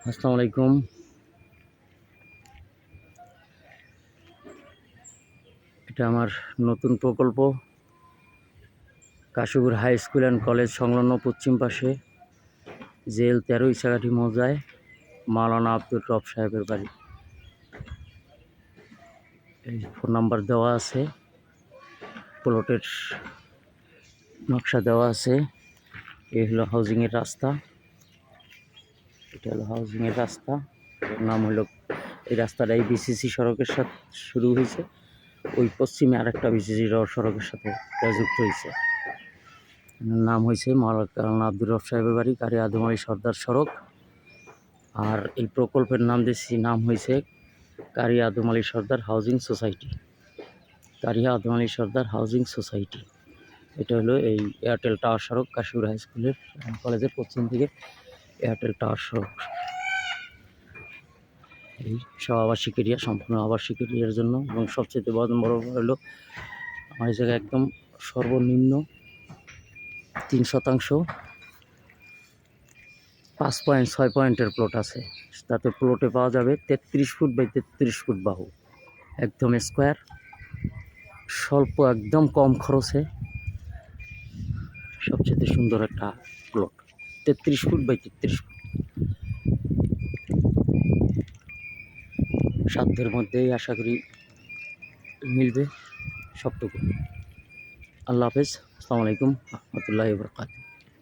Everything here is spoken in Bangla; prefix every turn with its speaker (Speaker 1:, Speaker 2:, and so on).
Speaker 1: আসসালামু আলাইকুম। এটা আমার নতুন প্রকল্প, Kashipur high school and college সংলগ্ন পশ্চিম পাশে জেল 13 ইসাঘাটি মৌজায় মাওলানা আব্দুর রব সাহেবের বাড়ি। এই ফোন নাম্বার দেওয়া আছে, প্লটের নকশা দেওয়া আছে। এই হলো হাউজিংয়ের রাস্তা, এটা হলো হাউজিংয়ের রাস্তা। এর নাম হলো, এই রাস্তাটা এই বিসিসি সড়কের সাথে শুরু হয়েছে, ওই পশ্চিমে আরেকটা বিসিসি সড়কের সাথে যুক্ত হয়েছে। নাম হয়েছে মাওলানা আব্দুর রব সাহেবের বাড়ি, কারি আদম আলী সর্দার সড়ক। আর এই প্রকল্পের নাম হয়েছে কারি আদম আলী সর্দার হাউজিং সোসাইটি। কারিয়া আদম আলী সর্দার হাউজিং সোসাইটি। এটা হলো এই এয়ারটেল টাওয়ার সড়ক, কাশীপুর হাই স্কুলের কলেজের পশ্চিম দিকে এয়ারটেল টাওয়ার সড়ক। এই সব আবাসিক এরিয়া, সম্পূর্ণ আবাসিক এরিয়ার জন্য। এবং সবচেয়ে বড় হলো আমার এই জায়গায় একদম সর্বনিম্ন 3% 5.6 পয়েন্টের প্লট আছে। তাতে প্লটে পাওয়া যাবে 33 ফুট বাই 33 ফুট বাহু, একদম স্কোয়ার, স্বল্প, একদম কম খরচে সবচেয়ে সুন্দর একটা প্লট। 33 ফুট বাই 33 ফুট, সাধ্যের মধ্যেই আশা করি মিলবে সবটুকু। আল্লাহ হাফেজ, আসসালামু আলাইকুম রহমতুল্লাহি ওয়া বারাকাতুহু।